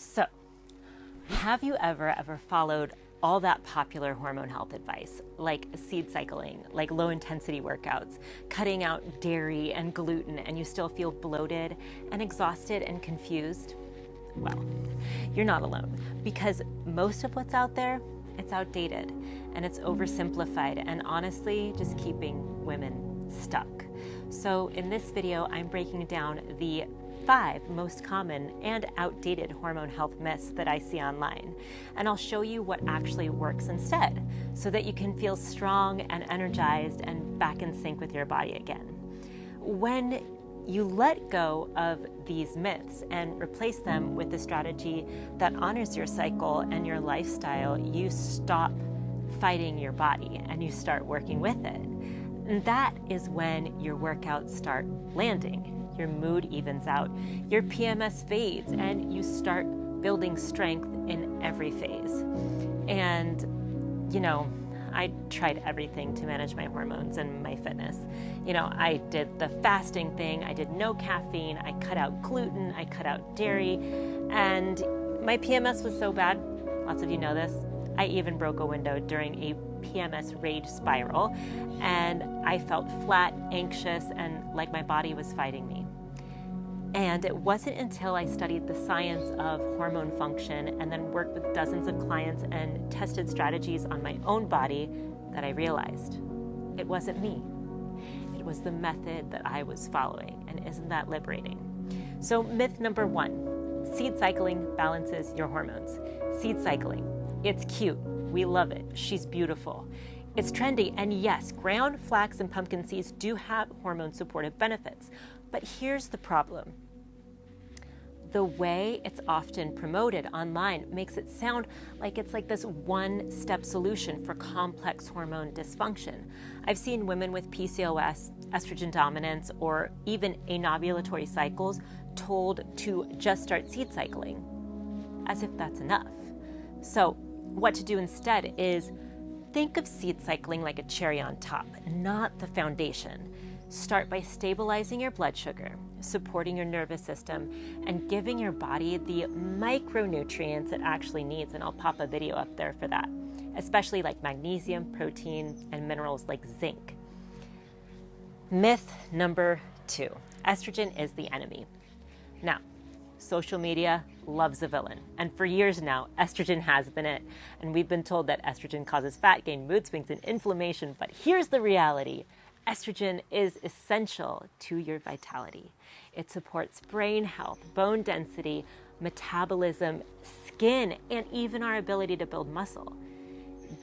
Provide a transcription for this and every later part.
So, have you ever followed all that popular hormone health advice, like seed cycling, like low intensity workouts, cutting out dairy and gluten, and you still feel bloated and exhausted and confused? Well, you're not alone, because most of what's out there, it's outdated and it's oversimplified and honestly just keeping women stuck. So in this video, I'm breaking down the 5 most common and outdated hormone health myths that I see online. And I'll show you what actually works instead, so that you can feel strong and energized and back in sync with your body again. When you let go of these myths and replace them with a strategy that honors your cycle and your lifestyle, you stop fighting your body and you start working with it. And that is when your workouts start landing. Your mood evens out, your PMS fades, and you start building strength in every phase. And, I tried everything to manage my hormones and my fitness. I did the fasting thing, I did no caffeine, I cut out gluten, I cut out dairy, and my PMS was so bad, lots of you know this, I even broke a window during a PMS rage spiral, and I felt flat, anxious, and like my body was fighting me. And it wasn't until I studied the science of hormone function and then worked with dozens of clients and tested strategies on my own body that I realized it wasn't me. It was the method that I was following, and isn't that liberating? So myth number 1, seed cycling balances your hormones. Seed cycling, it's cute, we love it, she's beautiful. It's trendy, and yes, ground flax and pumpkin seeds do have hormone supportive benefits. But here's the problem. The way it's often promoted online makes it sound like it's like this one-step solution for complex hormone dysfunction. I've seen women with PCOS, estrogen dominance, or even anovulatory cycles told to just start seed cycling, as if that's enough. So what to do instead is think of seed cycling like a cherry on top, not the foundation. Start by stabilizing your blood sugar, supporting your nervous system, and giving your body the micronutrients it actually needs. And I'll pop a video up there for that, especially like magnesium, protein, and minerals like zinc. Myth number 2, estrogen is the enemy. Now, social media loves a villain, and for years now, estrogen has been it. And we've been told that estrogen causes fat gain, mood swings, and inflammation. But here's the reality. Estrogen is essential to your vitality. It supports brain health, bone density, metabolism, skin, and even our ability to build muscle.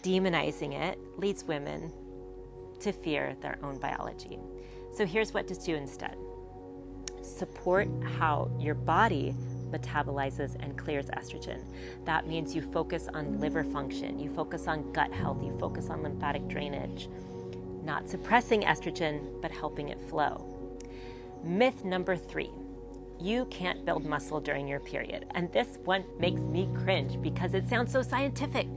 Demonizing it leads women to fear their own biology. So here's what to do instead. Support how your body metabolizes and clears estrogen. That means you focus on liver function, you focus on gut health, you focus on lymphatic drainage. Not suppressing estrogen, but helping it flow. Myth number 3, you can't build muscle during your period. And this one makes me cringe because it sounds so scientific,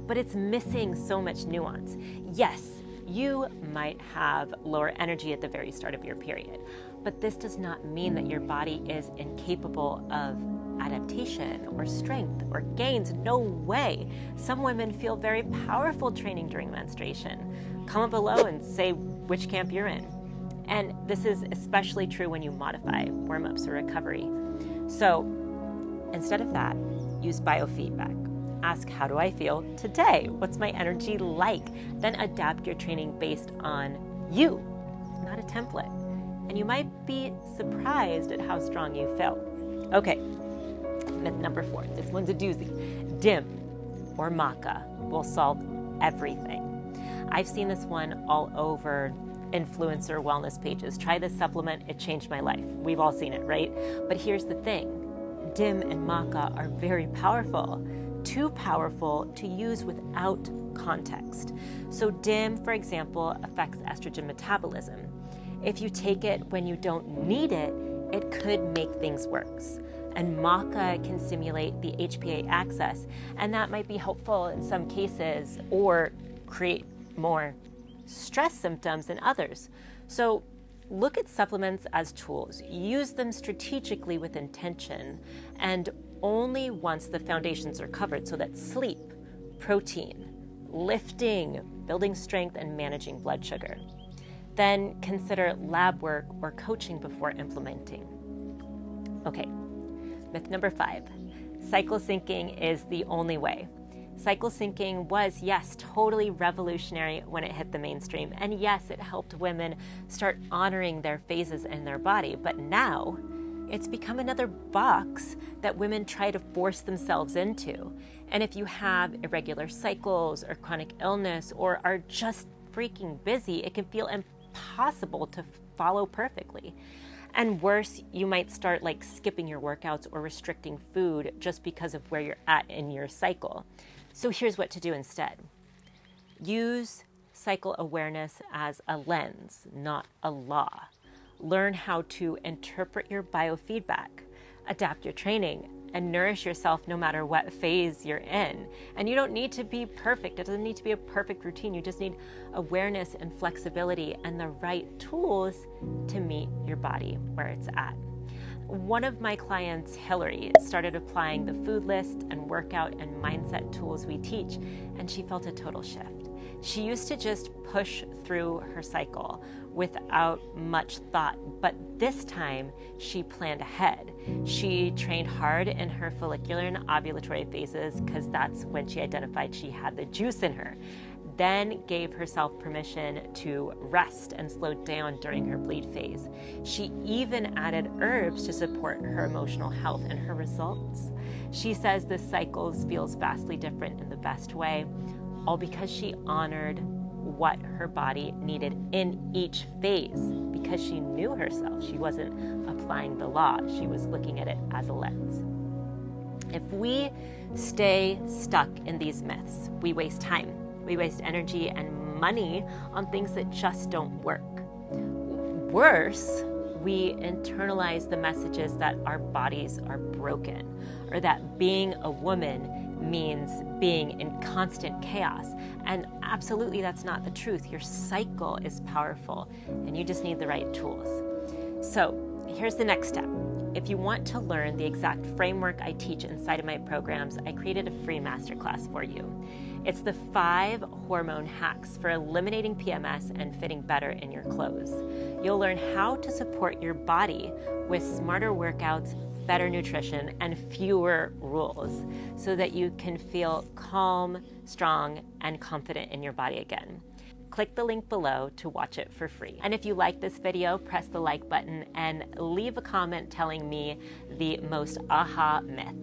but it's missing so much nuance. Yes, you might have lower energy at the very start of your period, but this does not mean that your body is incapable of adaptation or strength or gains. No way. Some women feel very powerful training during menstruation. Comment below and say which camp you're in. And this is especially true when you modify warm-ups or recovery. So instead of that, use biofeedback. Ask, how do I feel today? What's my energy like? Then adapt your training based on you, not a template. And you might be surprised at how strong you feel. Okay, myth number 4, this one's a doozy. DIM or maca will solve everything. I've seen this one all over influencer wellness pages. Try this supplement, it changed my life. We've all seen it, right? But here's the thing. DIM and maca are very powerful, too powerful to use without context. So DIM, for example, affects estrogen metabolism. If you take it when you don't need it, it could make things worse. And maca can stimulate the HPA axis, and that might be helpful in some cases or create more stress symptoms in others. So look at supplements as tools. Use them strategically with intention and only once the foundations are covered, so that sleep, protein, lifting, building strength, and managing blood sugar. Then consider lab work or coaching before implementing. Okay, myth number 5, cycle syncing is the only way. Cycle syncing was, yes, totally revolutionary when it hit the mainstream. And yes, it helped women start honoring their phases in their body. But now it's become another box that women try to force themselves into. And if you have irregular cycles or chronic illness or are just freaking busy, it can feel impossible to follow perfectly. And worse, you might start like skipping your workouts or restricting food just because of where you're at in your cycle. So here's what to do instead. Use cycle awareness as a lens, not a law. Learn how to interpret your biofeedback, adapt your training, and nourish yourself no matter what phase you're in. And you don't need to be perfect. It doesn't need to be a perfect routine. You just need awareness and flexibility and the right tools to meet your body where it's at. One of my clients, Hillary, started applying the food list and workout and mindset tools we teach, and she felt a total shift. She used to just push through her cycle without much thought, but this time she planned ahead. She trained hard in her follicular and ovulatory phases because that's when she identified she had the juice in her. Then gave herself permission to rest and slow down during her bleed phase. She even added herbs to support her emotional health and her results. She says the cycles feels vastly different in the best way, all because she honored what her body needed in each phase, because she knew herself. She wasn't applying the law. She was looking at it as a lens. If we stay stuck in these myths, we waste time. We waste energy and money on things that just don't work. Worse, we internalize the messages that our bodies are broken, or that being a woman means being in constant chaos. And absolutely, that's not the truth. Your cycle is powerful, and you just need the right tools. So here's the next step. If you want to learn the exact framework I teach inside of my programs, I created a free masterclass for you. It's the 5 hormone hacks for eliminating PMS and fitting better in your clothes. You'll learn how to support your body with smarter workouts, better nutrition, and fewer rules so that you can feel calm, strong, and confident in your body again. Click the link below to watch it for free. And if you like this video, press the like button and leave a comment telling me the most aha myth.